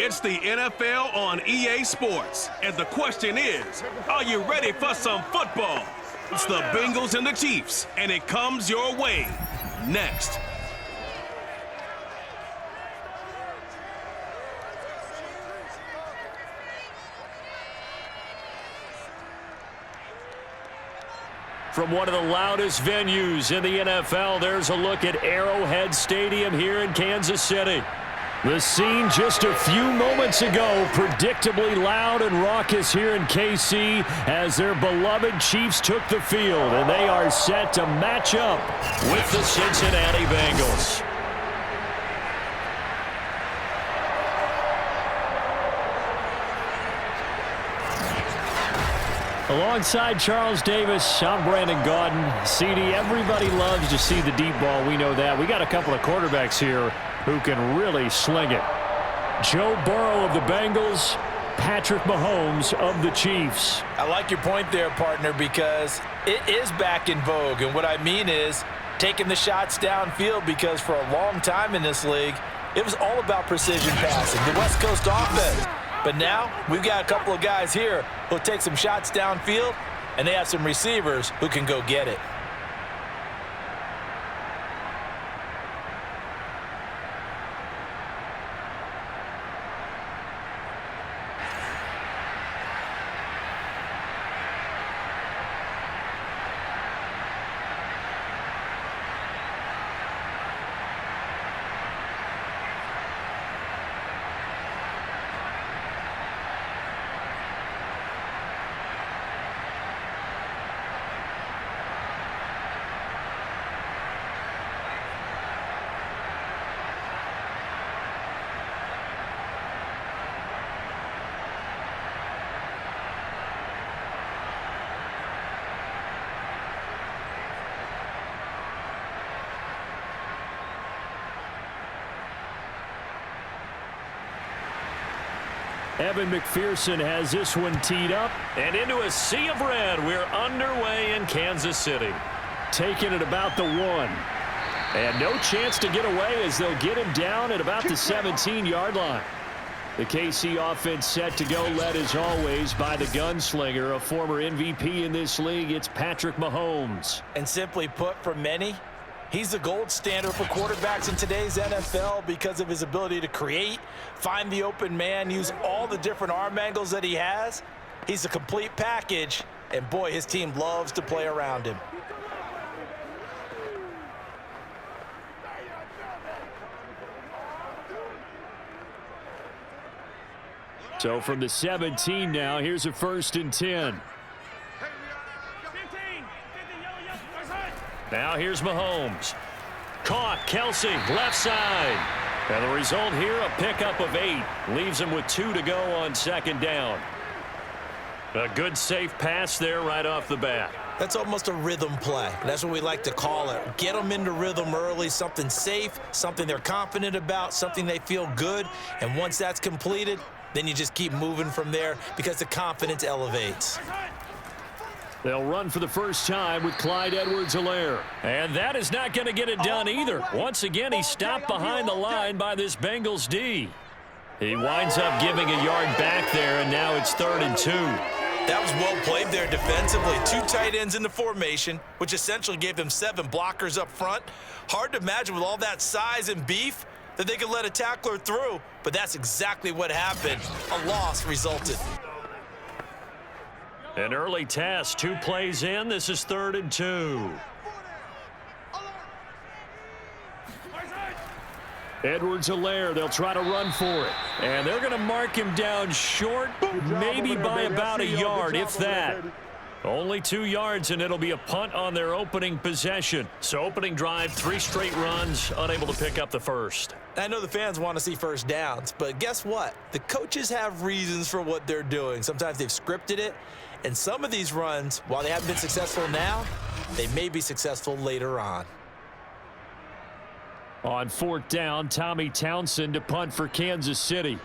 It's the NFL on EA Sports, and the question is, are you ready for some football? It's the Bengals and the Chiefs, and it comes your way next. From one of the loudest venues in the NFL, there's a look at Arrowhead Stadium here in Kansas City. The scene just a few moments ago, predictably loud and raucous here in KC as their beloved Chiefs took the field, and they are set to match up with the Cincinnati Bengals. Alongside Charles Davis, I'm Brandon Gaudin. CD, everybody loves to see the deep ball. We know that. We got a couple of quarterbacks here who can really sling it. Joe Burrow of the Bengals, Patrick Mahomes of the Chiefs. I like your point there, partner, because it is back in vogue. And what I mean is taking the shots downfield, because for a long time in this league, it was all about precision passing, the West Coast offense. But now we've got a couple of guys here who'll take some shots downfield, and they have some receivers who can go get it. Evan McPherson has this one teed up. And into a sea of red, we're underway in Kansas City. Taking it about the 1. And no chance to get away as they'll get him down at about the 17-yard line. The KC offense set to go, led as always by the gunslinger, a former MVP in this league. It's Patrick Mahomes. And simply put, for many, he's the gold standard for quarterbacks in today's NFL because of his ability to create, find the open man, use all the different arm angles that he has. He's a complete package, and boy, his team loves to play around him. So from the 17 now, here's a 1st and 10. Now here's Mahomes. Caught, Kelsey, left side. And the result here, a pickup of 8. Leaves him with 2 to go on 2nd down. A good safe pass there right off the bat. That's almost a rhythm play. That's what we like to call it. Get them into rhythm early, something safe, something they're confident about, something they feel good. And once that's completed, then you just keep moving from there because the confidence elevates. They'll run for the first time with Clyde Edwards-Helaire. And that is not going to get it done either. Once again, he's stopped behind the line by this Bengals D. He winds up giving a yard back there, and now it's 3rd and 2. That was well played there defensively. 2 tight ends in the formation, which essentially gave them 7 blockers up front. Hard to imagine with all that size and beef that they could let a tackler through, but that's exactly what happened. A loss resulted. An early test, 2 plays in. This is 3rd and 2. Edwards-Helaire, they'll try to run for it. And they're going to mark him down short, maybe by about a yard, if that. Only 2 yards, and it'll be a punt on their opening possession. So opening drive, 3 straight runs, unable to pick up the first. I know the fans want to see first downs, but guess what? The coaches have reasons for what they're doing. Sometimes they've scripted it, and some of these runs, while they haven't been successful now, they may be successful later on. On 4th down, Tommy Townsend to punt for Kansas City.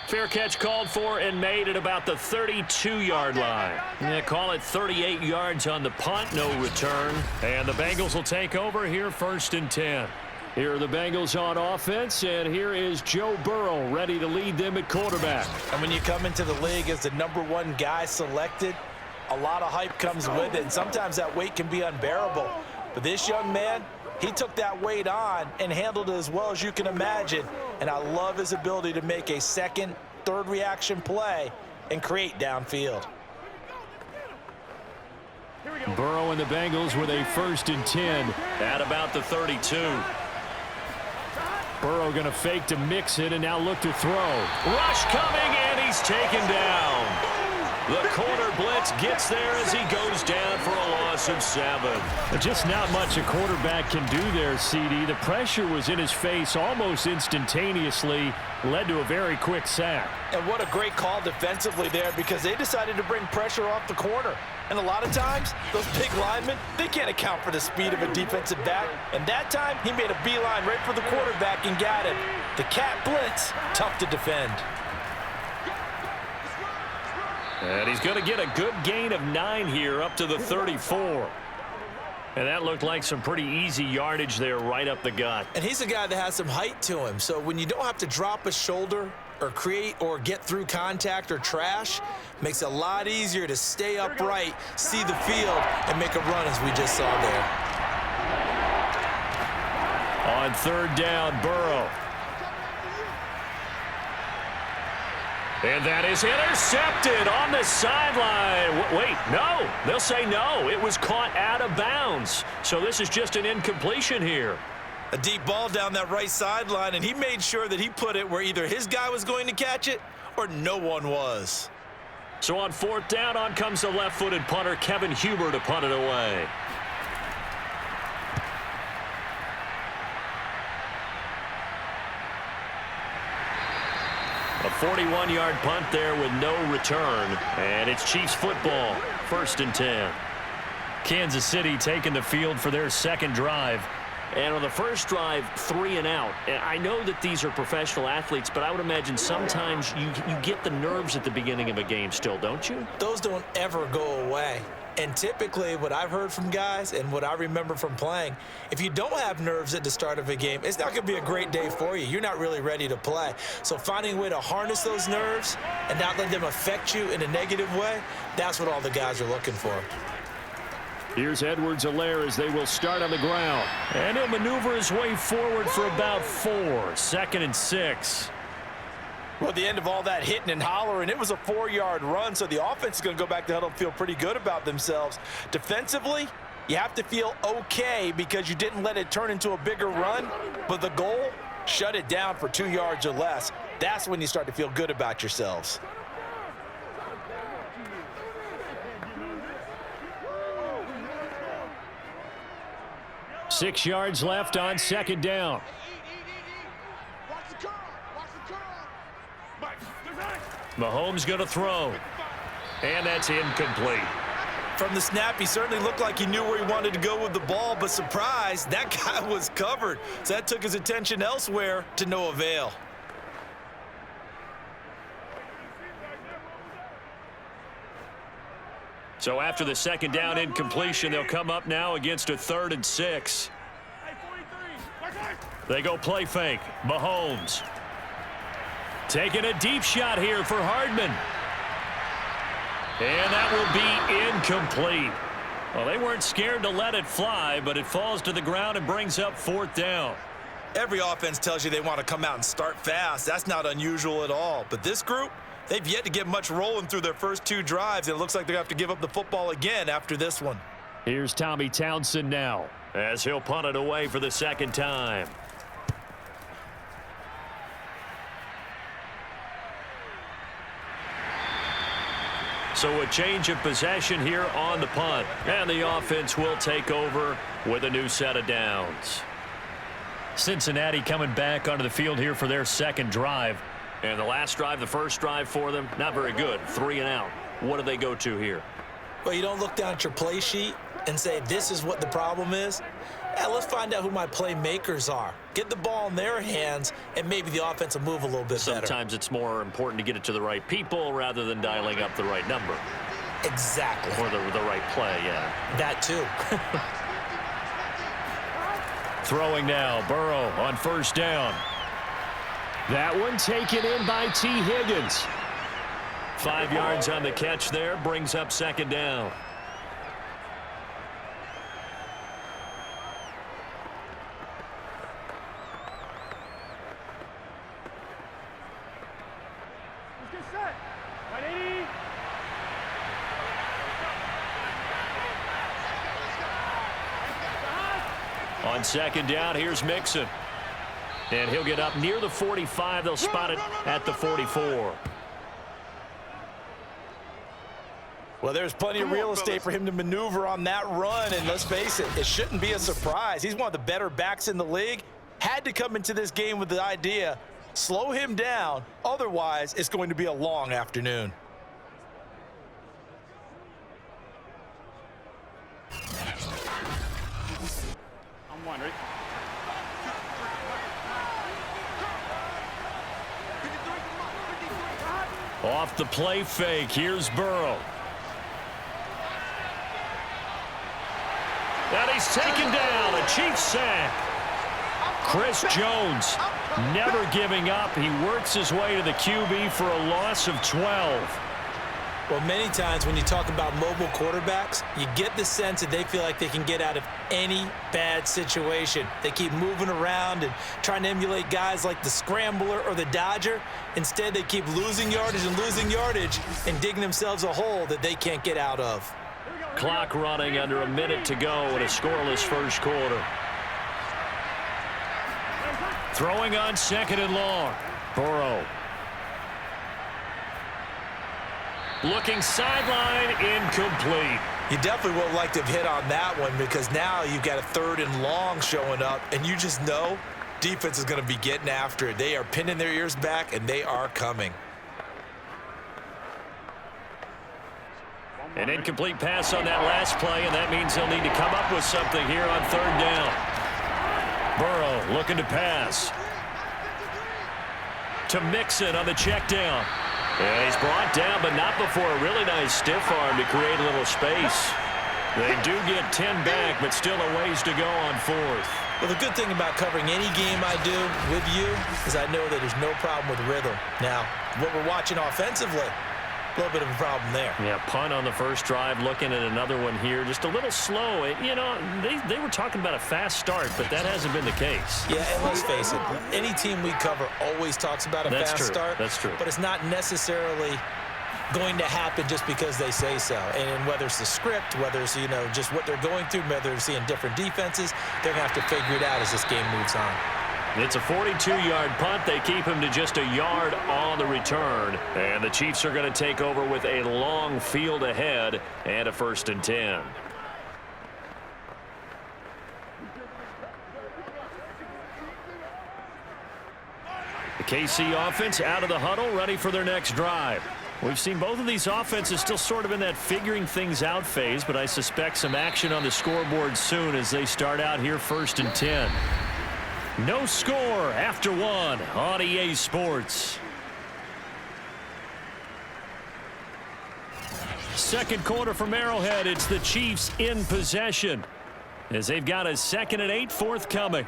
Fair catch called for and made at about the 32-yard line. Yeah, call it 38 yards on the punt, no return. And the Bengals will take over here, 1st and 10. Here are the Bengals on offense, and here is Joe Burrow ready to lead them at quarterback. And when you come into the league as the #1 guy selected, a lot of hype comes with it, and sometimes that weight can be unbearable. But this young man, he took that weight on and handled it as well as you can imagine. And I love his ability to make a second, third reaction play and create downfield. Burrow and the Bengals with a 1st and 10 at about the 32. Burrow going to fake to mix it and now look to throw. Rush coming, and he's taken down. The corner blitz gets there as he goes down for a loss of 7. Just not much a quarterback can do there, CD. The pressure was in his face almost instantaneously, led to a very quick sack. And what a great call defensively there, because they decided to bring pressure off the corner. And a lot of times, those big linemen, they can't account for the speed of a defensive back. And that time, he made a beeline right for the quarterback and got him. The cat blitz, tough to defend. And he's going to get a good gain of 9 here up to the 34. And that looked like some pretty easy yardage there right up the gut. And he's a guy that has some height to him. So when you don't have to drop a shoulder or create or get through contact or trash, makes it a lot easier to stay upright, see the field, and make a run as we just saw there. On 3rd down, Burrow. And that is intercepted on the sideline. Wait, no. They'll say no. It was caught out of bounds. So this is just an incompletion here. A deep ball down that right sideline, and he made sure that he put it where either his guy was going to catch it or no one was. So on 4th down, on comes the left-footed punter, Kevin Huber, to punt it away. A 41-yard punt there with no return. And it's Chiefs football, 1st and 10. Kansas City taking the field for their second drive. And on the first drive, 3 and out. And I know that these are professional athletes, but I would imagine sometimes you get the nerves at the beginning of a game still, don't you? Those don't ever go away. And typically what I've heard from guys and what I remember from playing, if you don't have nerves at the start of a game, it's not going to be a great day for you. You're not really ready to play. So finding a way to harness those nerves and not let them affect you in a negative way, that's what all the guys are looking for. Here's Edwards-Helaire as they will start on the ground. And he'll maneuver his way forward for about 4. 2nd and 6. Well, at the end of all that hitting and hollering, it was a 4-yard run, so the offense is going to go back to the huddle and feel pretty good about themselves. Defensively, you have to feel okay because you didn't let it turn into a bigger run, but the goal, shut it down for 2 yards or less. That's when you start to feel good about yourselves. Six yards left on 2nd down. Mahomes going to throw. And that's incomplete. From the snap, he certainly looked like he knew where he wanted to go with the ball, but surprise, that guy was covered. So that took his attention elsewhere to no avail. So after the 2nd down incompletion, they'll come up now against a 3rd and 6. They go play fake. Mahomes. Taking a deep shot here for Hardman. And that will be incomplete. Well, they weren't scared to let it fly, but it falls to the ground and brings up 4th down. Every offense tells you they want to come out and start fast. That's not unusual at all. But this group, they've yet to get much rolling through their first 2 drives. And it looks like they're going to have to give up the football again after this one. Here's Tommy Townsend now as he'll punt it away for the 2nd time. So a change of possession here on the punt. And the offense will take over with a new set of downs. Cincinnati coming back onto the field here for their 2nd drive. And the last drive, the first drive for them, not very good. 3 and out. What do they go to here? Well, you don't look down at your play sheet and say, this is what the problem is. Let's find out who my playmakers are. get the ball in their hands, and maybe the offense will move a little bit better. Sometimes it's more important to get it to the right people rather than dialing up the right number. Exactly. Or the right play, yeah. That too. Throwing now, Burrow on first down. That one taken in by T. Higgins. 5 yards on the catch there, brings up second down. On second down, here's Mixon. And he'll get up near the 45. They'll spot it at the 44. Well, there's plenty of real estate for him to maneuver on that run, and let's face it, it shouldn't be a surprise. He's one of the better backs in the league. Had to come into this game with the idea, slow him down, otherwise it's going to be a long afternoon. I'm wondering. Off the play fake, here's Burrow. And he's taken down, a Chiefs sack. Chris Jones never giving up. He works his way to the QB for a loss of 12. Well, many times when you talk about mobile quarterbacks, you get the sense that they feel like they can get out of any bad situation. They keep moving around and trying to emulate guys like the Scrambler or the Dodger. Instead, they keep losing yardage and digging themselves a hole that they can't get out of. Clock running, under a minute to go in a scoreless first quarter. Throwing on second and long. Burrow. Looking sideline, incomplete. You definitely would like to have hit on that one because now you've got a third and long showing up, and you just know defense is going to be getting after it. They are pinning their ears back, and they are coming. An incomplete pass on that last play, and that means they'll need to come up with something here on third down. Burrow looking to pass. To Mixon on the check down. And he's brought down, but not before a really nice stiff arm to create a little space. They do get 10 back, but still a ways to go on fourth. Well, the good thing about covering any game I do with you is I know that there's no problem with rhythm. Now, what we're watching offensively, a little bit of a problem there. Yeah, punt on the first drive, looking at another one here. Just a little slow. You know, they were talking about a fast start, but that hasn't been the case. Yeah, and let's face it, any team we cover always talks about a fast start. That's true. But it's not necessarily going to happen just because they say so. And whether it's the script, whether it's, you know, just what they're going through, whether they're seeing different defenses, they're going to have to figure it out as this game moves on. It's a 42-yard punt. They keep him to just a yard on the return. And the Chiefs are going to take over with a long field ahead and a 1st and 10. The KC offense out of the huddle, ready for their next drive. We've seen both of these offenses still sort of in that figuring things out phase, but I suspect some action on the scoreboard soon as they start out here 1st and 10. No score after one on EA Sports. Second quarter from Arrowhead. It's the Chiefs in possession as they've got a 2nd and 8 forthcoming.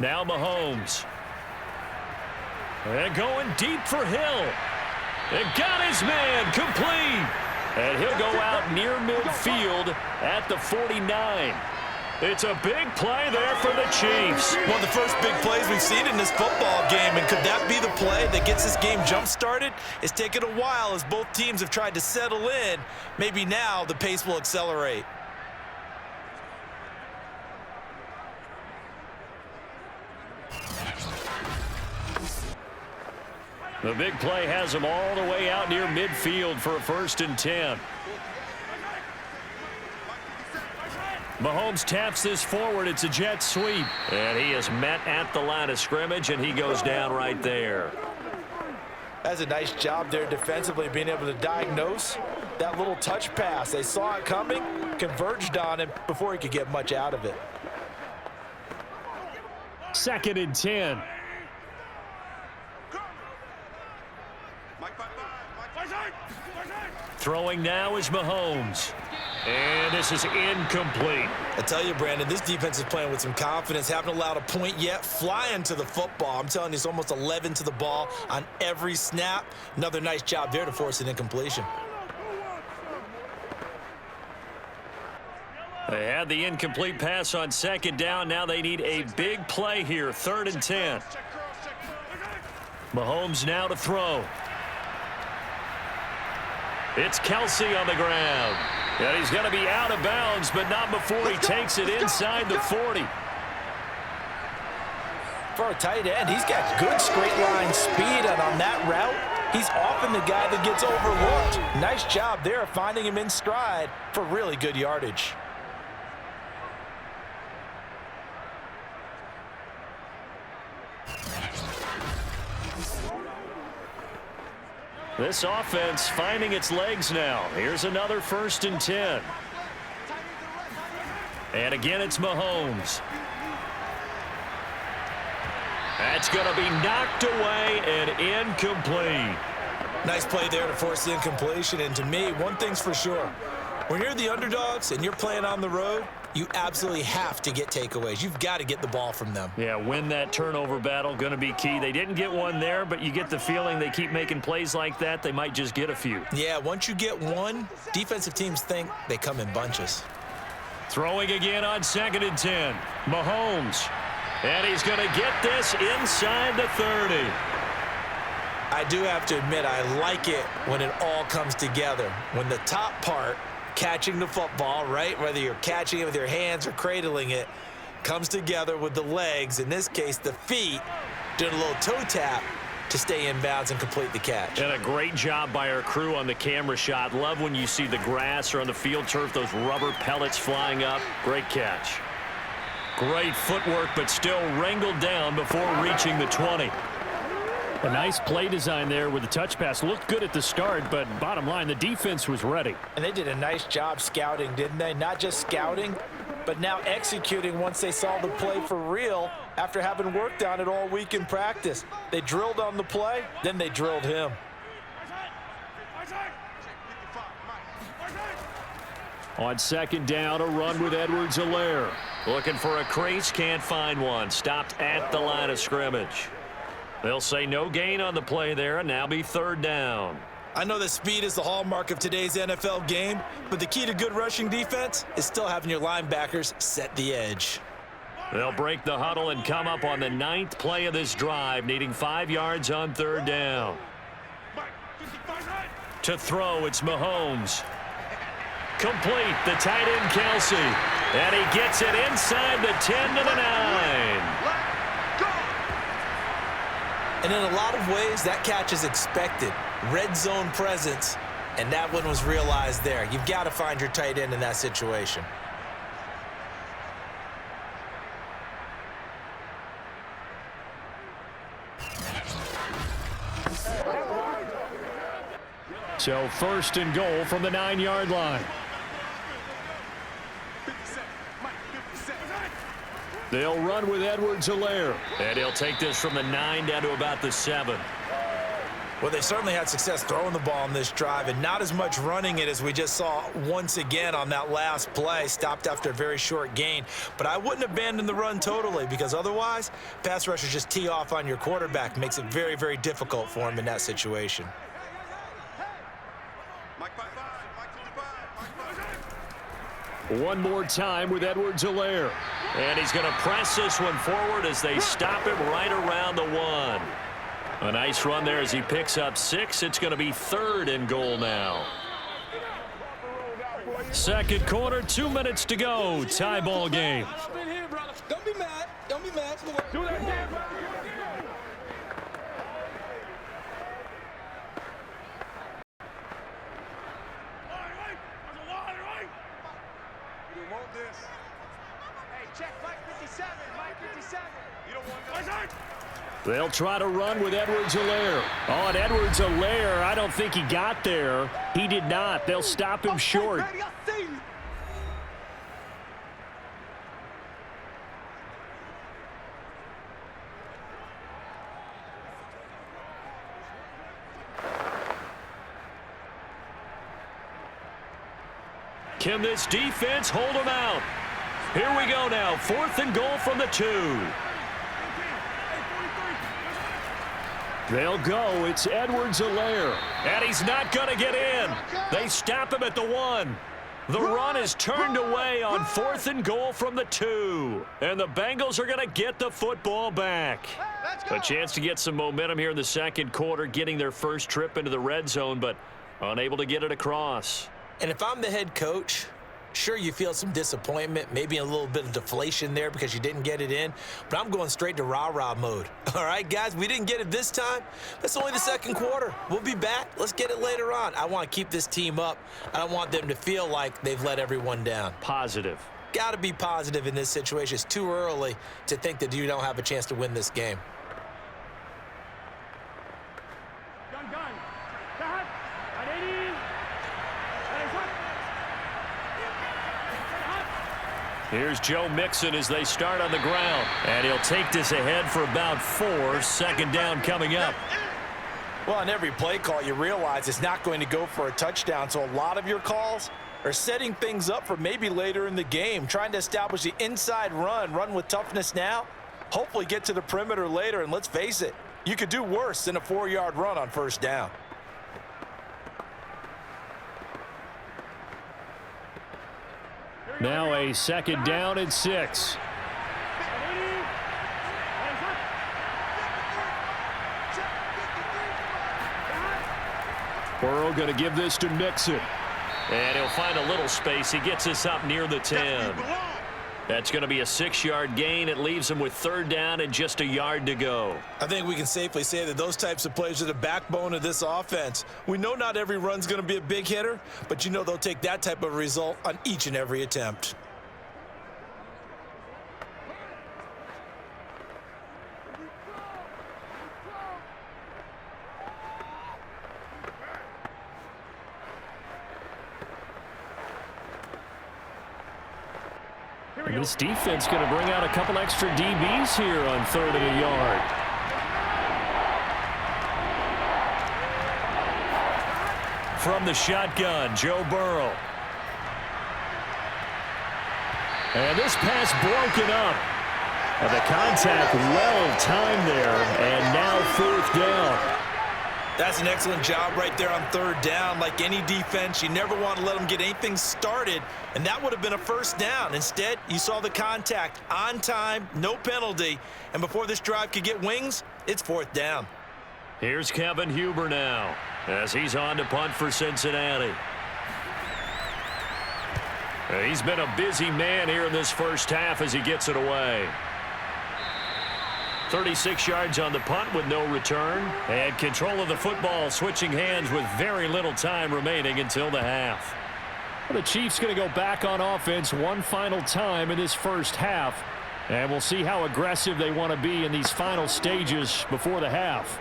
Now Mahomes. And going deep for Hill. And got his man complete. And he'll go out near midfield at the 49. It's a big play there for the Chiefs. One of the first big plays we've seen in this football game, and could that be the play that gets this game jump-started? It's taken a while as both teams have tried to settle in. Maybe now the pace will accelerate. The big play has them all the way out near midfield for a 1st and 10. Mahomes taps this forward. It's a jet sweep. And he is met at the line of scrimmage, and he goes down right there. That's a nice job there defensively, being able to diagnose that little touch pass. They saw it coming, converged on him before he could get much out of it. 2nd and 10. Throwing now is Mahomes. And this is incomplete. I tell you, Brandon, this defense is playing with some confidence. Haven't allowed a point yet. Flying to the football. I'm telling you, it's almost 11 to the ball on every snap. Another nice job there to force an incompletion. They had the incomplete pass on 2nd down. Now they need a big play here. 3rd and 10. Mahomes now to throw. It's Kelsey on the ground. And he's going to be out of bounds, but not before he takes it inside the 40. For a tight end, he's got good straight line speed, and on that route, he's often the guy that gets overlooked. Nice job there finding him in stride for really good yardage. This offense finding its legs now. Here's another 1st and 10. And again, it's Mahomes. That's going to be knocked away and incomplete. Nice play there to force the incompletion. And to me, one thing's for sure. When you're the underdogs and you're playing on the road, you absolutely have to get takeaways. You've got to get the ball from them. Yeah, win that turnover battle, going to be key. They didn't get one there, but you get the feeling they keep making plays like that, they might just get a few. Yeah, once you get one, defensive teams think they come in bunches. Throwing again on 2nd and 10. Mahomes. And he's going to get this inside the 30. I do have to admit, I like it when it all comes together. When the top part, catching the football, right, whether you're catching it with your hands or cradling it, comes together with the legs, in this case the feet, doing a little toe tap to stay in bounds and complete the catch. And a great job by our crew on the camera shot. Love when you see the grass or on the field turf, those rubber pellets flying up. Great catch. Great footwork, but still wrangled down before reaching the 20. A nice play design there with the touch pass. Looked good at the start, but bottom line, the defense was ready. And they did a nice job scouting, didn't they? Not just scouting, but now executing once they saw the play for real after having worked on it all week in practice. They drilled on the play, then they drilled him. On 2nd down, a run with Edwards-Helaire. Looking for a crease, can't find one. Stopped at the line of scrimmage. They'll say no gain on the play there, and now be 3rd down. I know that speed is the hallmark of today's NFL game, but the key to good rushing defense is still having your linebackers set the edge. They'll break the huddle and come up on the 9th play of this drive, needing 5 yards on 3rd down. To throw, it's Mahomes. Complete, the tight end Kelsey. And he gets it inside the 10 to the 9. And in a lot of ways, that catch is expected. Red zone presence, and that one was realized there. You've got to find your tight end in that situation. So 1st and goal from the 9-yard line. They'll run with Edwards-Helaire. And he'll take this from the 9 down to about the 7. Well, they certainly had success throwing the ball on this drive and not as much running it as we just saw once again on that last play. Stopped after a very short gain. But I wouldn't abandon the run totally, because otherwise, pass rushers just tee off on your quarterback. Makes it very, very difficult for him in that situation. One more time with Edwards-Helaire. And he's going to press this one forward as they stop him right around the 1. A nice run there as he picks up 6. It's going to be 3rd and goal now. Second quarter, 2 minutes to go. Tie ball game. Don't be mad. Don't be mad. Do that again, bro. They'll try to run with Edwards-Helaire. On Edwards-Helaire, I don't think he got there. He did not. They'll stop him short. Can this defense hold him out? Here we go now. 4th and goal from the 2. They'll go. It's Edwards-Helaire. And he's not going to get in. They stop him at the 1. The run is turned away on 4th and goal from the 2. And the Bengals are going to get the football back. A chance to get some momentum here in the second quarter, getting their first trip into the red zone, but unable to get it across. And if I'm the head coach, sure, you feel some disappointment, maybe a little bit of deflation there because you didn't get it in, but I'm going straight to rah-rah mode. All right, guys, we didn't get it this time. That's only the second quarter. We'll be back. Let's get it later on. I want to keep this team up. I don't want them to feel like they've let everyone down. Positive. Got to be positive in this situation. It's too early to think that you don't have a chance to win this game. Here's Joe Mixon as they start on the ground. And he'll take this ahead for about 4. Second down coming up. Well, on every play call, you realize it's not going to go for a touchdown. So a lot of your calls are setting things up for maybe later in the game, trying to establish the inside run with toughness now, hopefully get to the perimeter later. And let's face it, you could do worse than a 4-yard run on first down. Now a second down and 6. Burrow going to give this to Mixon. And he'll find a little space. He gets us up near the 10. That's going to be a 6-yard gain. It leaves him with 3rd down and just a yard to go. I think we can safely say that those types of plays are the backbone of this offense. We know not every run's going to be a big hitter, but you know they'll take that type of result on each and every attempt. And this defense going to bring out a couple extra DBs here on 3rd and a yard. From the shotgun, Joe Burrow. And this pass broken up. And the contact well timed there, and now 4th down. That's an excellent job right there on 3rd down. Like any defense, you never want to let them get anything started, and that would have been a 1st down. Instead, you saw the contact on time, no penalty, and before this drive could get wings, it's 4th down. Here's Kevin Huber now as he's on to punt for Cincinnati. He's been a busy man here in this first half as he gets it away. 36 yards on the punt with no return. And control of the football switching hands with very little time remaining until the half. Well, the Chiefs going to go back on offense one final time in this first half. And we'll see how aggressive they want to be in these final stages before the half.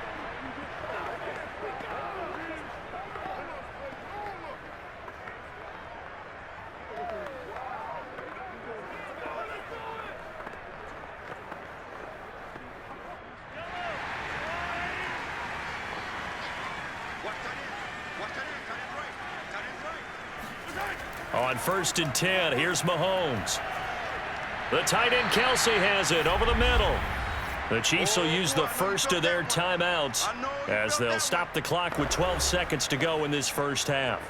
On 1st and 10, here's Mahomes. The tight end Kelsey has it over the middle. The Chiefs will use the first of their timeouts as they'll stop the clock with 12 seconds to go in this first half.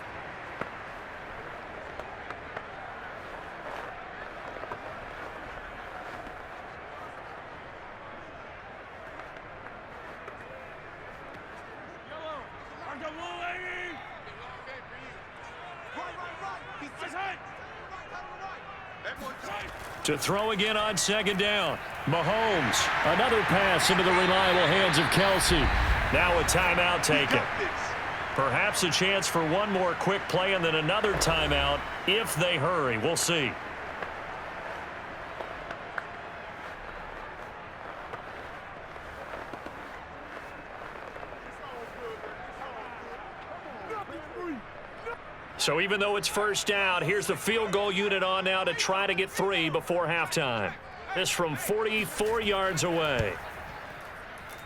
To throw again on second down. Mahomes. Another pass into the reliable hands of Kelsey. Now a timeout taken. Perhaps a chance for one more quick play and then another timeout if they hurry. We'll see. So even though it's first down, here's the field goal unit on now to try to get 3 before halftime. This from 44 yards away.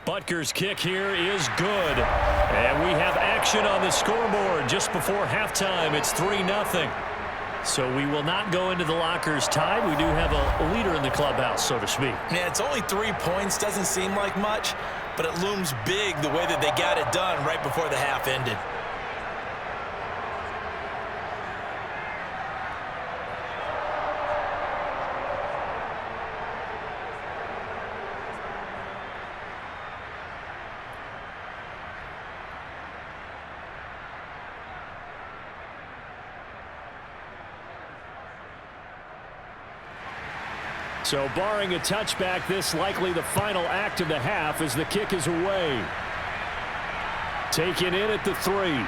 Butker's kick here is good. And we have action on the scoreboard just before halftime. It's 3-0. So we will not go into the lockers tied. We do have a leader in the clubhouse, so to speak. Yeah, it's only 3 points. Doesn't seem like much, but it looms big the way that they got it done right before the half ended. So barring a touchback, this likely the final act of the half as the kick is away. Taken in at the 3.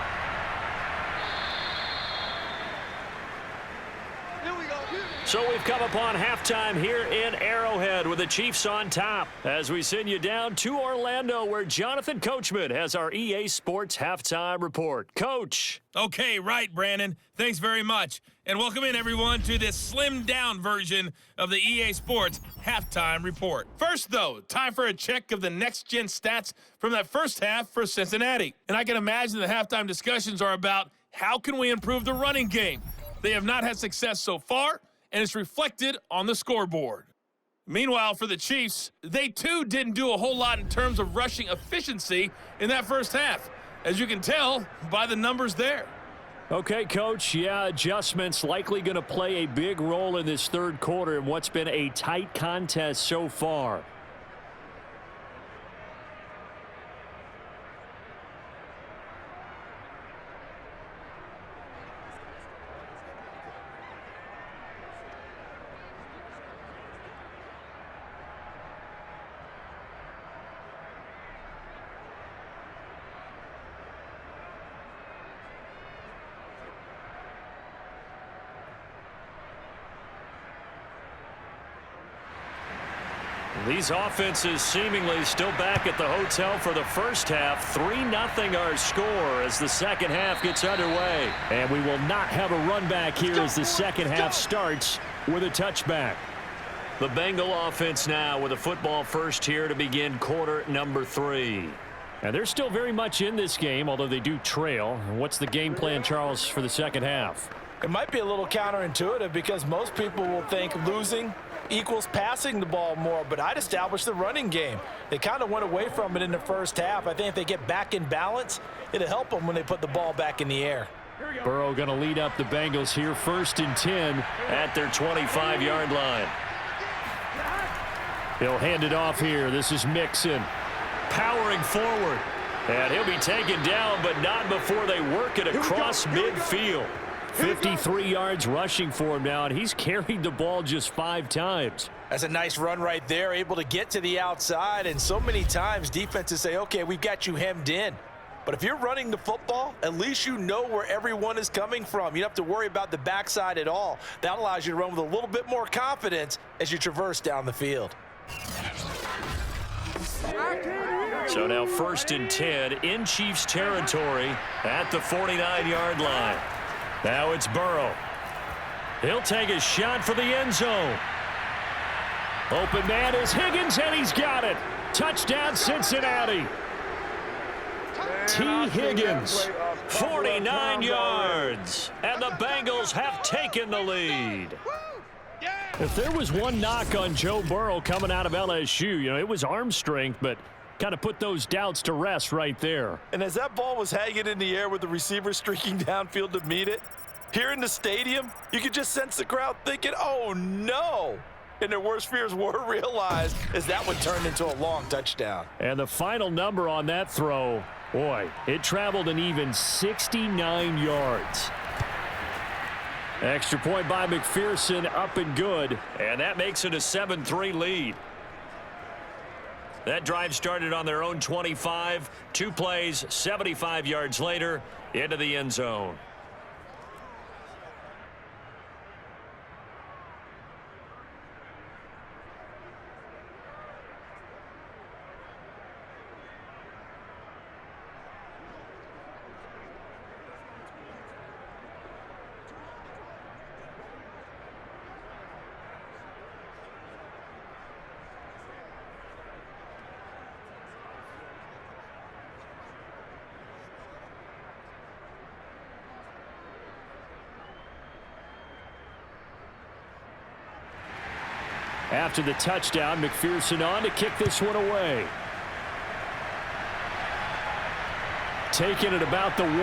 So we've come upon halftime here in Arrowhead with the Chiefs on top as we send you down to Orlando where Jonathan Coachman has our EA Sports halftime report. Coach. Okay, right, Brandon. Thanks very much. And welcome in, everyone, to this slimmed-down version of the EA Sports halftime report. First, though, time for a check of the next-gen stats from that first half for Cincinnati. And I can imagine the halftime discussions are about how can we improve the running game. They have not had success so far, and it's reflected on the scoreboard. Meanwhile, for the Chiefs, they too didn't do a whole lot in terms of rushing efficiency in that first half, as you can tell by the numbers there. Okay, Coach, yeah, adjustments likely going to play a big role in this third quarter in what's been a tight contest so far. These offenses seemingly still back at the hotel for the first half. 3-0 our score as the second half gets underway. And we will not have a run back here as the second half starts with a touchback. The Bengal offense now with a football first here to begin quarter number 3. And they're still very much in this game, although they do trail. What's the game plan, Charles, for the second half? It might be a little counterintuitive because most people will think losing equals passing the ball more, but I'd establish the running game. They kind of went away from it in the first half. I think if they get back in balance, it'll help them when they put the ball back in the air. Burrow going to lead up the Bengals here, 1st and 10 at their 25-yard line. He'll hand it off here. This is Mixon powering forward, and he'll be taken down, but not before they work it across midfield. 53 yards rushing for him now, and he's carried the ball just 5 times. That's a nice run right there, able to get to the outside, and so many times defenses say, okay, we've got you hemmed in. But if you're running the football, at least you know where everyone is coming from. You don't have to worry about the backside at all. That allows you to run with a little bit more confidence as you traverse down the field. So now 1st and 10 in Chiefs territory at the 49-yard line. Now it's Burrow. He'll take a shot for the end zone. Open man is Higgins, and he's got it. Touchdown, Cincinnati. T. Higgins, 49 yards, and the Bengals have taken the lead. If there was one knock on Joe Burrow coming out of LSU, it was arm strength, but kind of put those doubts to rest right there. And as that ball was hanging in the air with the receiver streaking downfield to meet it, here in the stadium, you could just sense the crowd thinking, oh, no. And their worst fears were realized as that one turned into a long touchdown. And the final number on that throw, boy, it traveled an even 69 yards. Extra point by McPherson, up and good. And that makes it a 7-3 lead. That drive started on their own 25. 2 plays, 75 yards later, into the end zone. After the touchdown, McPherson on to kick this one away. Taking it about the 1.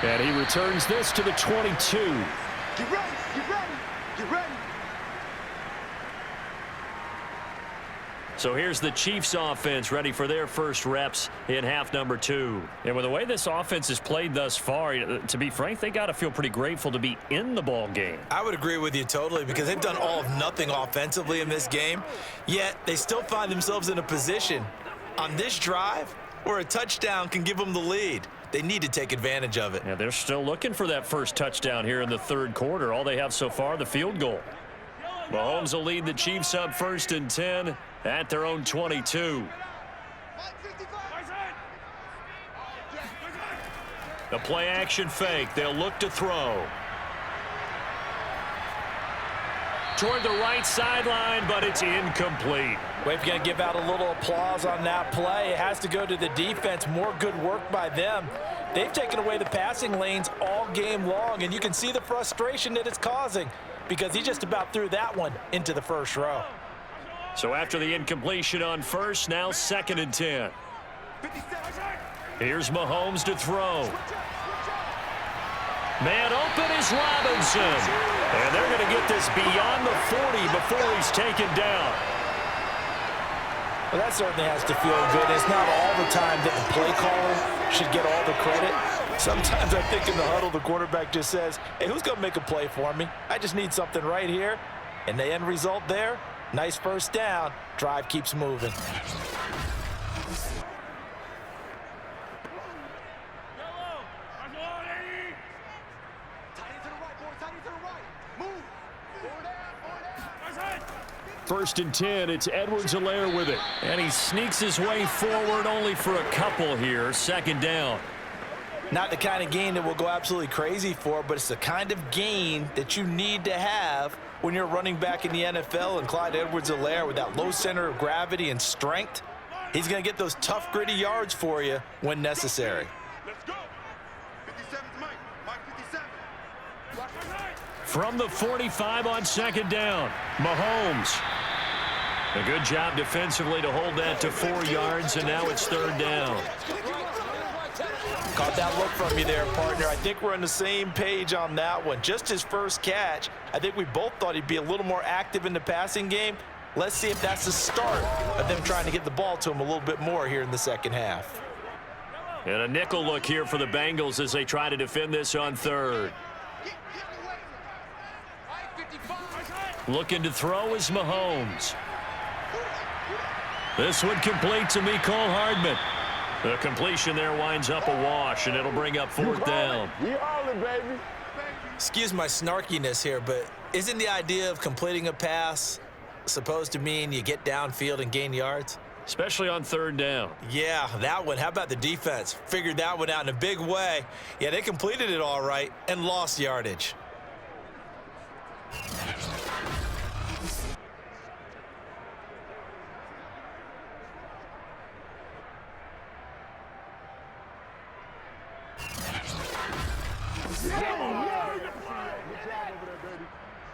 And he returns this to the 22. Get ready, get ready, get ready. So here's the Chiefs offense ready for their first reps in half number 2. And with the way this offense has played thus far, to be frank, they got to feel pretty grateful to be in the ball game. I would agree with you totally because they've done all of nothing offensively in this game, yet they still find themselves in a position on this drive where a touchdown can give them the lead. They need to take advantage of it. Yeah, they're still looking for that first touchdown here in the third quarter. All they have so far, the field goal. Mahomes will lead the Chiefs up 1st and 10 at their own 22. The play action fake. They'll look to throw. Toward the right sideline, but it's incomplete. We're going to give out a little applause on that play. It has to go to the defense. More good work by them. They've taken away the passing lanes all game long, and you can see the frustration that it's causing because he just about threw that one into the first row. So after the incompletion on first, now 2nd and 10. Here's Mahomes to throw. Man open is Robinson. And they're going to get this beyond the 40 before he's taken down. Well, that certainly has to feel good. It's not all the time that the play caller should get all the credit. Sometimes I think in the huddle, the quarterback just says, hey, who's going to make a play for me? I just need something right here. And the end result there, nice first down. Drive keeps moving. First and 10, it's Edwards-Helaire with it. And he sneaks his way forward only for a couple here. 2nd down. Not the kind of gain that we'll go absolutely crazy for, but it's the kind of gain that you need to have when you're running back in the NFL. And Clyde Edwards-Helaire with that low center of gravity and strength, he's going to get those tough, gritty yards for you when necessary. Let's go. 57's Mike. Mike 57. From the 45 on 2nd down, Mahomes. A good job defensively to hold that to 4 yards, and now it's 3rd down. Caught that look from you there, partner. I think we're on the same page on that one. Just his first catch, I think we both thought he'd be a little more active in the passing game. Let's see if that's the start of them trying to get the ball to him a little bit more here in the second half. And a nickel look here for the Bengals as they try to defend this on 3rd. Looking to throw is Mahomes. This one complete to Mecole Hardman. The completion there winds up a wash, and it'll bring up 4th down. Excuse my snarkiness here, but isn't the idea of completing a pass supposed to mean you get downfield and gain yards? Especially on 3rd down. Yeah, that one. How about the defense? Figured that one out in a big way. Yeah, they completed it all right and lost yardage.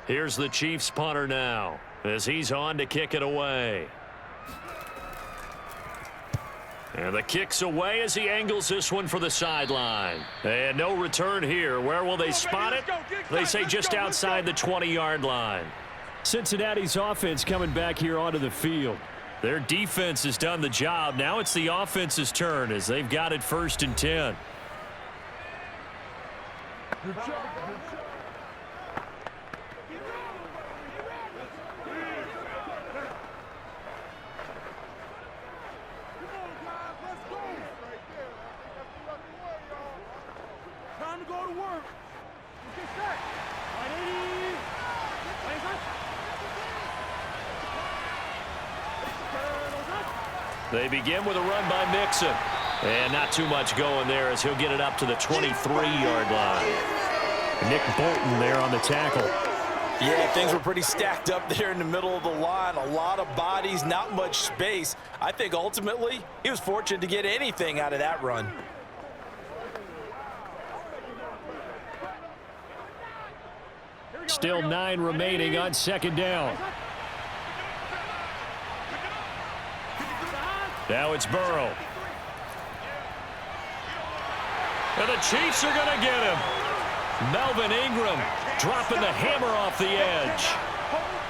Here's the Chiefs punter now as he's on to kick it away. And the kick's away as he angles this one for the sideline. And no return here. Where will they spot it? They say just outside the 20-yard line. Cincinnati's offense coming back here onto the field. Their defense has done the job. Now it's the offense's turn as they've got it 1st and 10. Time to go to work. Let's get set. They begin with a run by Mixon. And not too much going there as he'll get it up to the 23-yard line. Nick Bolton there on the tackle. Yeah, things were pretty stacked up there in the middle of the line. A lot of bodies, not much space. I think ultimately he was fortunate to get anything out of that run. Still 9 remaining on second down. Now it's Burrow. And the Chiefs are going to get him. Melvin Ingram dropping the hammer off the edge.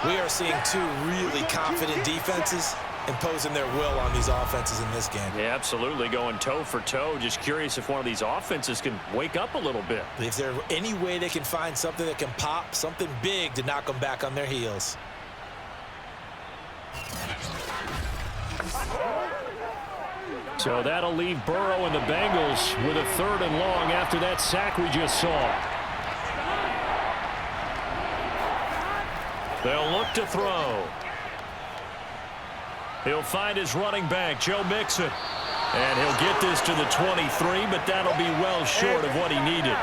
We are seeing two really confident defenses imposing their will on these offenses in this game. Yeah, absolutely, going toe for toe. Just curious if one of these offenses can wake up a little bit. Is there any way they can find something that can pop, something big to knock them back on their heels? So that'll leave Burrow and the Bengals with a 3rd and long after that sack we just saw. They'll look to throw. He'll find his running back, Joe Mixon. And he'll get this to the 23, but that'll be well short of what he needed.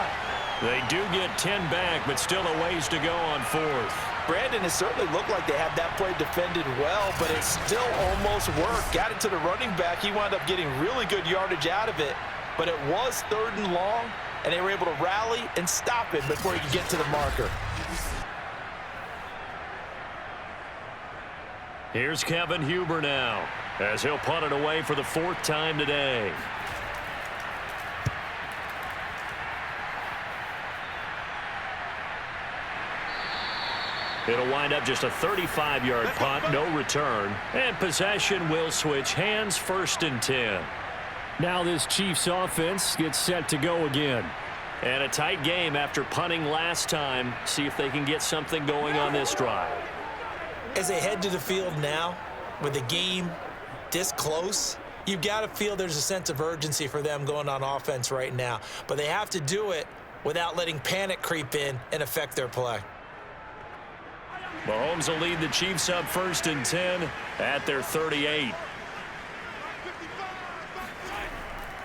They do get 10 back, but still a ways to go on 4th. Brandon, it certainly looked like they had that play defended well, but it still almost worked. Got it to the running back. He wound up getting really good yardage out of it, but it was 3rd and long, and they were able to rally and stop it before he could get to the marker. Here's Kevin Huber now, as he'll punt it away for the 4th time today. It'll wind up just a 35-yard punt, no return. And possession will switch hands, 1st and 10. Now this Chiefs offense gets set to go again. And a tight game after punting last time. See if they can get something going on this drive. As they head to the field now, with the game this close, you've got to feel there's a sense of urgency for them going on offense right now. But they have to do it without letting panic creep in and affect their play. Mahomes will lead the Chiefs up 1st and 10 at their 38.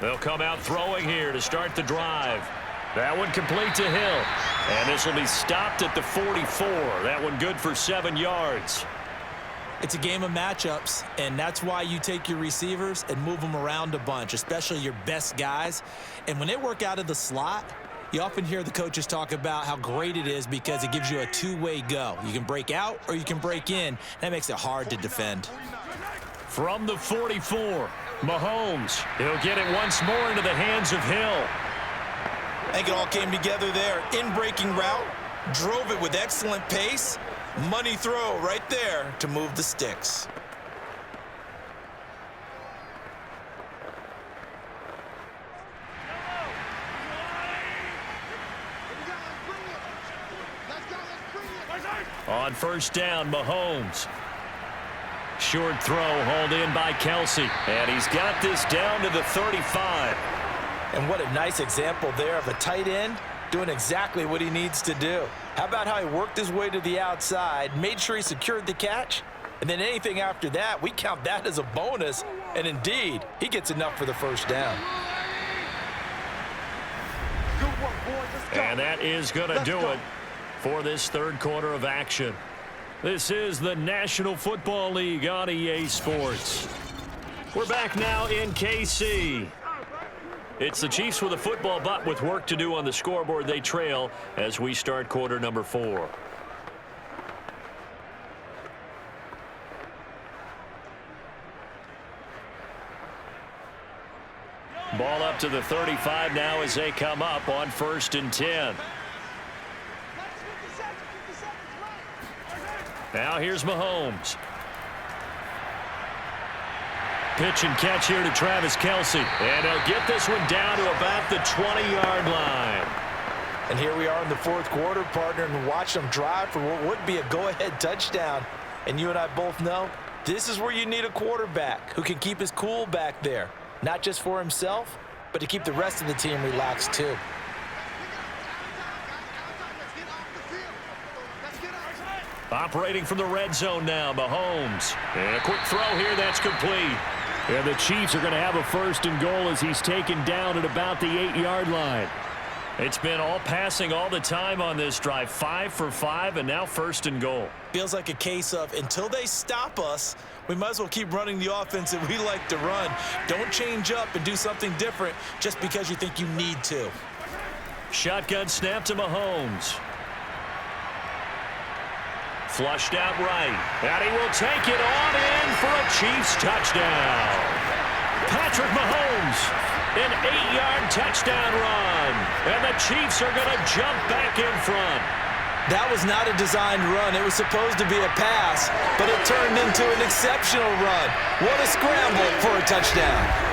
They'll come out throwing here to start the drive. That one complete to Hill. And this will be stopped at the 44. That one good for 7 yards. It's a game of matchups, and that's why you take your receivers and move them around a bunch, especially your best guys. And when they work out of the slot, you often hear the coaches talk about how great it is because it gives you a two-way go. You can break out or you can break in. That makes it hard to defend. From the 44, Mahomes. He'll get it once more into the hands of Hill. I think it all came together there. In-breaking route, drove it with excellent pace. Money throw right there to move the sticks. On 1st down, Mahomes. Short throw hauled in by Kelsey. And he's got this down to the 35. And what a nice example there of a tight end doing exactly what he needs to do. How about how he worked his way to the outside, made sure he secured the catch, and then anything after that, we count that as a bonus. And indeed, he gets enough for the 1st down. And that is going to do it for this 3rd quarter of action. This is the National Football League on EA Sports. We're back now in KC. It's the Chiefs with a football, but with work to do on the scoreboard. They trail as we start quarter number 4. Ball up to the 35 now as they come up on 1st and 10. Now here's Mahomes. Pitch and catch here to Travis Kelsey. And he'll get this one down to about the 20-yard line. And here we are in the fourth quarter, partner, and watch them drive for what would be a go-ahead touchdown. And you and I both know this is where you need a quarterback who can keep his cool back there, not just for himself, but to keep the rest of the team relaxed too. Operating from the red zone now, Mahomes. And a quick throw here, that's complete. And the Chiefs are going to have a 1st and goal as he's taken down at about the 8-yard line. It's been all passing all the time on this drive. 5 for 5, and now 1st and goal. Feels like a case of until they stop us, we might as well keep running the offense that we like to run. Don't change up and do something different just because you think you need to. Shotgun snap to Mahomes. Flushed out right. And he will take it on in for a Chiefs touchdown. Patrick Mahomes. An 8-yard touchdown run. And the Chiefs are going to jump back in front. That was not a designed run. It was supposed to be a pass, but it turned into an exceptional run. What a scramble for a touchdown.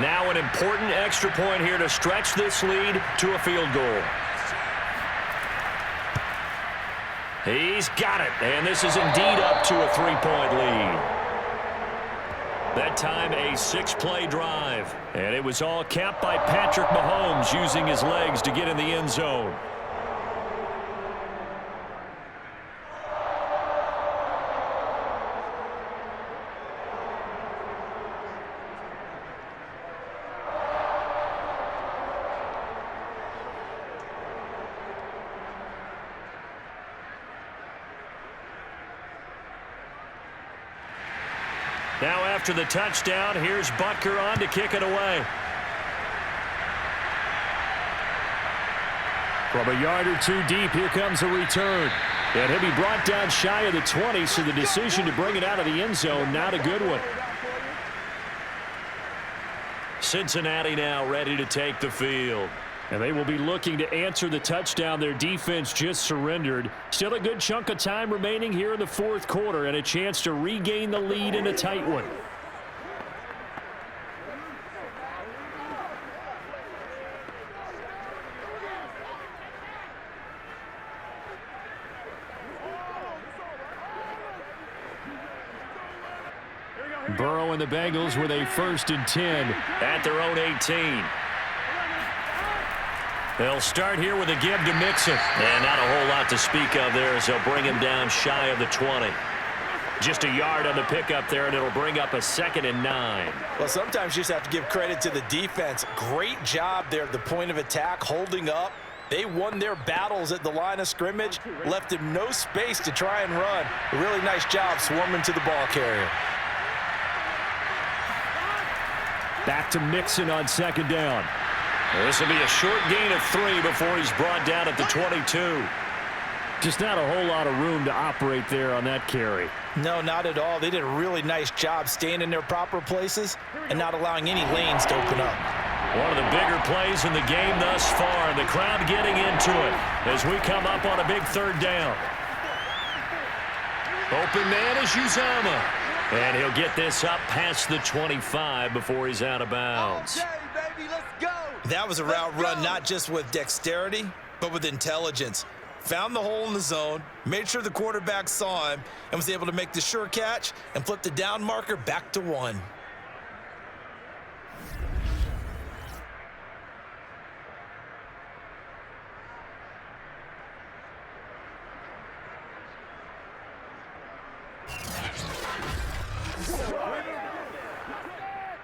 Now an important extra point here to stretch this lead to a field goal. He's got it, and this is indeed up to a 3-point lead. That time a 6-play drive, and it was all capped by Patrick Mahomes using his legs to get in the end zone. Now after the touchdown, here's Butker on to kick it away. From a yard or two deep, here comes a return. And he'll be brought down shy of the 20, so the decision to bring it out of the end zone, not a good one. Cincinnati now ready to take the field. And they will be looking to answer the touchdown their defense just surrendered. Still a good chunk of time remaining here in the fourth quarter and a chance to regain the lead in a tight one. Burrow and the Bengals with a 1st and 10 at their own 18. They'll start here with a give to Mixon. And not a whole lot to speak of there as they'll bring him down shy of the 20. Just a yard on the pickup there, and it'll bring up a 2nd and 9. Well, sometimes you just have to give credit to the defense. Great job there at the point of attack, holding up. They won their battles at the line of scrimmage, left him no space to try and run. A really nice job swarming to the ball carrier. Back to Mixon on 2nd down. This will be a short gain of 3 before he's brought down at the 22. Just not a whole lot of room to operate there on that carry. No, not at all. They did a really nice job staying in their proper places and not allowing any lanes to open up. One of the bigger plays in the game thus far, and the crowd getting into it as we come up on a big 3rd down. Open man is Uzama. And he'll get this up past the 25 before he's out of bounds. Okay, baby, let's go. That was a route run not just with dexterity, but with intelligence. Found the hole in the zone, made sure the quarterback saw him, and was able to make the sure catch and flip the down marker back to 1.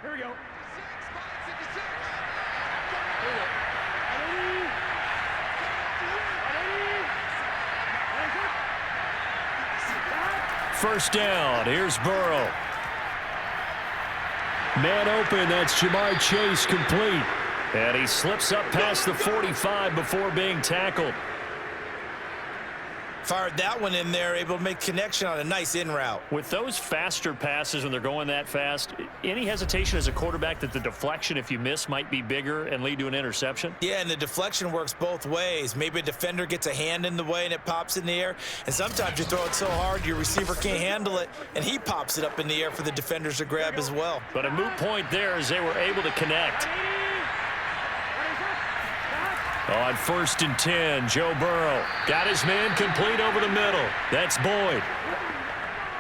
Here we go. First down. Here's Burrow. Man open. That's Jamar Chase complete. And he slips up past the 45 before being tackled. Fired that one in there, able to make connection on a nice in route. With those faster passes when they're going that fast, any hesitation as a quarterback that the deflection, if you miss, might be bigger and lead to an interception? Yeah, and the deflection works both ways. Maybe a defender gets a hand in the way and it pops in the air, and sometimes you throw it so hard your receiver can't handle it, and he pops it up in the air for the defenders to grab as well. But a moot point there as they were able to connect. On 1st and 10, Joe Burrow got his man complete over the middle. That's Boyd.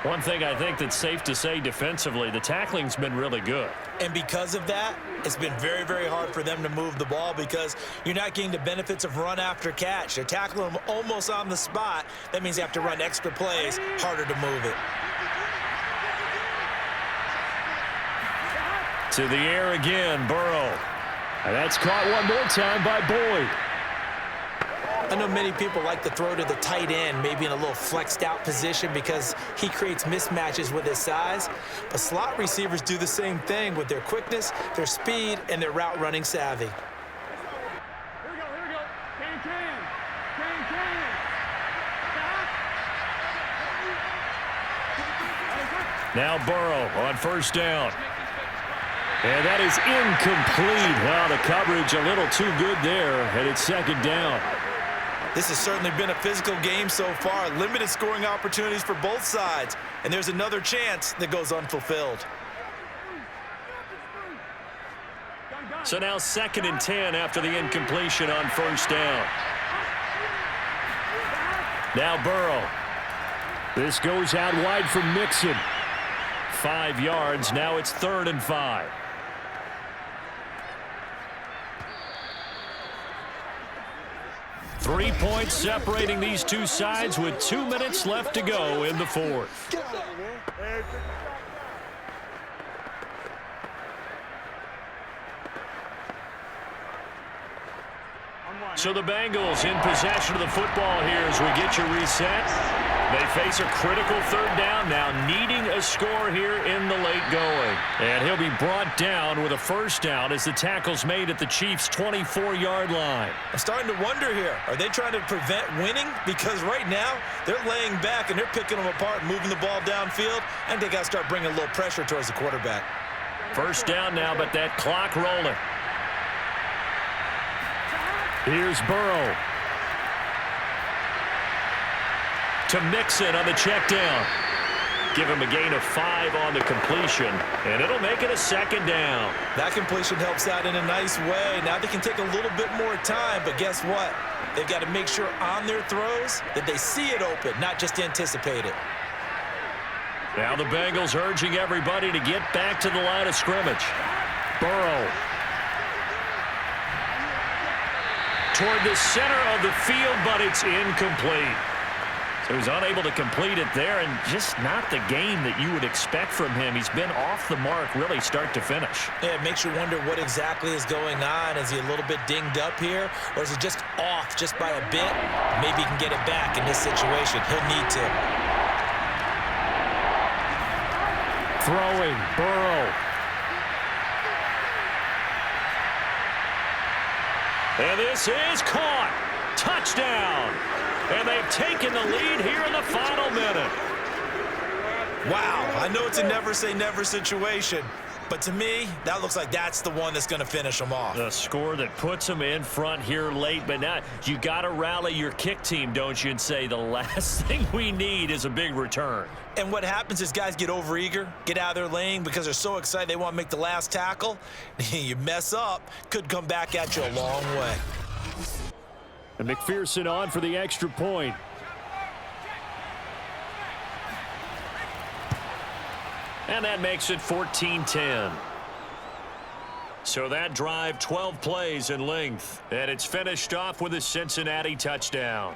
One thing I think that's safe to say defensively, the tackling's been really good. And because of that, it's been very, very hard for them to move the ball because you're not getting the benefits of run after catch. They're tackling them almost on the spot. That means they have to run extra plays, harder to move it. To the air again, Burrow. And that's caught one more time by Boyd. I know many people like to throw to the tight end, maybe in a little flexed out position because he creates mismatches with his size. But slot receivers do the same thing with their quickness, their speed, and their route running savvy. Here we go, here we go. Can. Stop. Now Burrow on 1st down. And that is incomplete. Well, the coverage a little too good there, and it's 2nd down. This has certainly been a physical game so far. Limited scoring opportunities for both sides. And there's another chance that goes unfulfilled. So now 2nd and 10 after the incompletion on 1st down. Now Burrow. This goes out wide from Mixon. 5 yards. Now it's 3rd and 5. 3 points separating these two sides with 2 minutes left to go in the 4th. So the Bengals in possession of the football here as we get you reset. They face a critical 3rd down now, needing a score here in the late going. And he'll be brought down with a 1st down as the tackle's made at the Chiefs' 24-yard line. I'm starting to wonder here, are they trying to prevent winning? Because right now, they're laying back and they're picking them apart, moving the ball downfield, and they got to start bringing a little pressure towards the quarterback. 1st down now, but that clock rolling. Here's Burrow. To Mixon on the check down. Give him a gain of 5 on the completion, and it'll make it a 2nd down. That completion helps out in a nice way. Now they can take a little bit more time, but guess what? They've got to make sure on their throws that they see it open, not just anticipate it. Now the Bengals urging everybody to get back to the line of scrimmage. Burrow. Toward the center of the field, but it's incomplete. So he's unable to complete it there, and just not the game that you would expect from him. He's been off the mark really start to finish. Yeah, it makes you wonder what exactly is going on. Is he a little bit dinged up here, or is he just off just by a bit? Maybe he can get it back in this situation. He'll need to. Throwing, Burrow. And this is caught. Touchdown. And they've taken the lead here in the final minute. Wow, I know it's a never-say-never situation, but to me, that looks like that's the one that's going to finish them off. The score that puts them in front here late, but now you got to rally your kick team, don't you, and say the last thing we need is a big return. And what happens is guys get overeager, get out of their lane because they're so excited they want to make the last tackle. You mess up, could come back at you a long way. And McPherson on for the extra point. And that makes it 14-10. So that drive, 12 plays in length. And it's finished off with a Cincinnati touchdown.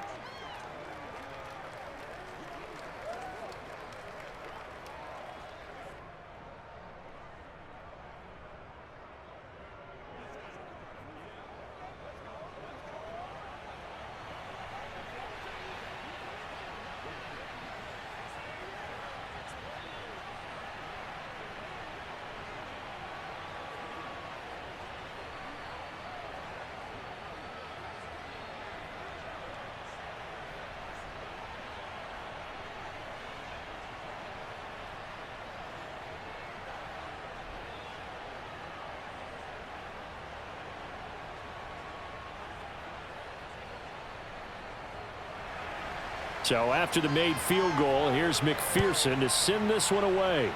So after the made field goal, here's McPherson to send this one away.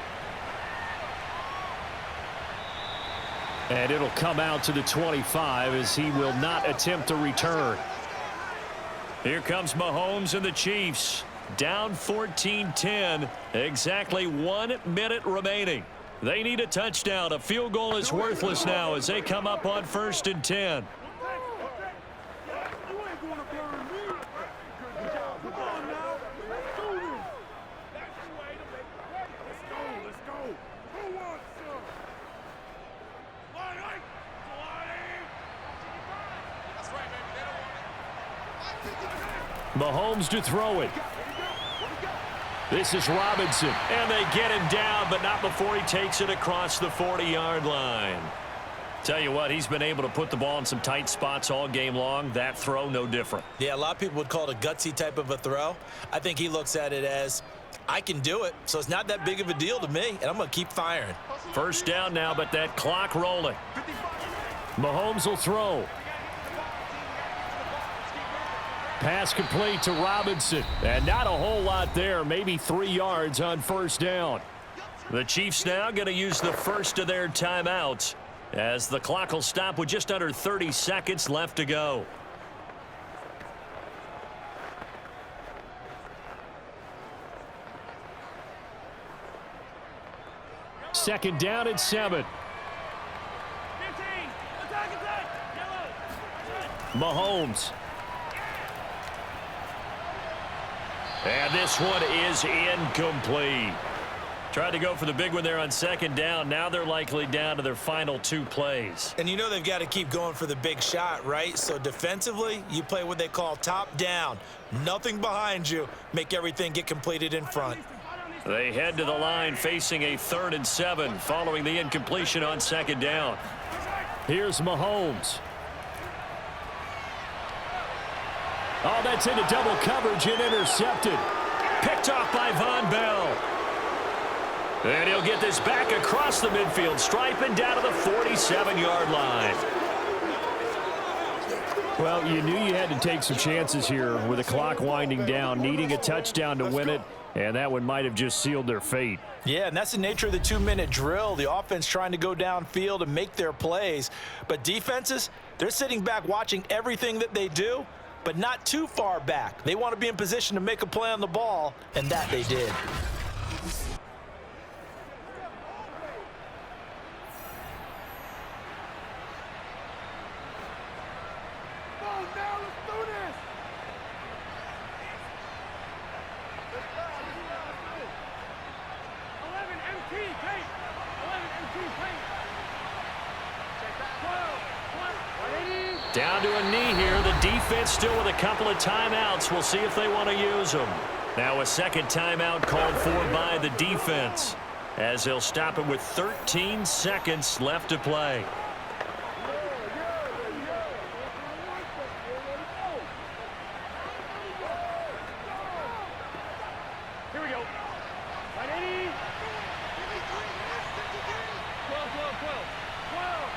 And it'll come out to the 25 as he will not attempt a return. Here comes Mahomes and the Chiefs. Down 14-10. Exactly 1 minute remaining. They need a touchdown. A field goal is worthless now as they come up on 1st and 10. Mahomes to throw it. This is Robinson, and they get him down, but not before he takes it across the 40-yard line. Tell you what, he's been able to put the ball in some tight spots all game long. That throw, no different. Yeah, a lot of people would call it a gutsy type of a throw. I think he looks at it as, I can do it, so it's not that big of a deal to me, and I'm going to keep firing. First down now, but that clock rolling. Mahomes will throw. Pass complete to Robinson, and not a whole lot there, maybe 3 yards on first down. The Chiefs now going to use the first of their timeouts as the clock will stop with just under 30 seconds left to go. Second down and 7. Mahomes. And this one is incomplete. Tried to go for the big one there on second down. Now they're likely down to their final 2 plays. And you know they've got to keep going for the big shot, right? So defensively, you play what they call top down. Nothing behind you. Make everything get completed in front. They head to the line facing a 3rd and 7 following the incompletion on second down. Here's Mahomes. Oh, that's into double coverage and intercepted. Picked off by Von Bell. And he'll get this back across the midfield stripe and down to the 47-yard line. Well, you knew you had to take some chances here with the clock winding down, needing a touchdown to win it, and that one might have just sealed their fate. Yeah, and that's the nature of the 2-minute drill. The offense trying to go downfield and make their plays. But defenses, they're sitting back watching everything that they do, but not too far back. They want to be in position to make a play on the ball, and that they did. Down to a knee here. The defense still with a couple of timeouts. We'll see if they want to use them. Now a second timeout called for by the defense as they'll stop it with 13 seconds left to play. Here we go. Right, 80. 12.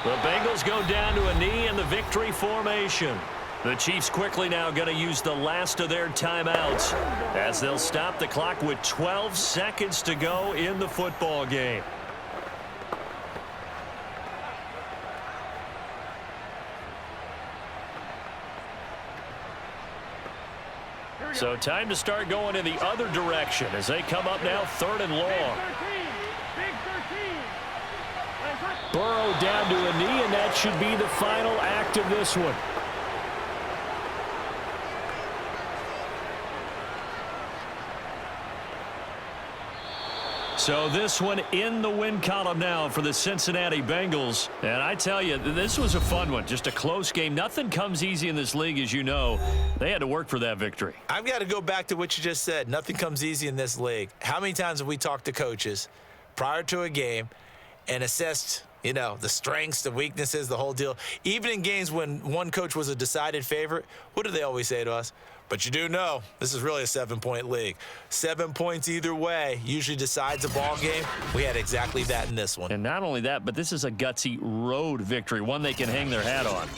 The Bengals go down to a knee in the victory formation. The Chiefs quickly now going to use the last of their timeouts as they'll stop the clock with 12 seconds to go in the football game. So time to start going in the other direction as they come up now 3rd and long. Burrow down to a knee, and that should be the final act of this one. So this one in the win column now for the Cincinnati Bengals. And I tell you, this was a fun one. Just a close game. Nothing comes easy in this league, as you know. They had to work for that victory. I've got to go back to what you just said. Nothing comes easy in this league. How many times have we talked to coaches prior to a game and assessed, you know, the strengths, the weaknesses, the whole deal? Even in games when one coach was a decided favorite, what do they always say to us? But you do know this is really a 7-point league. 7 points either way usually decides a ball game. We had exactly that in this one. And not only that, but this is a gutsy road victory, one they can hang their hat on.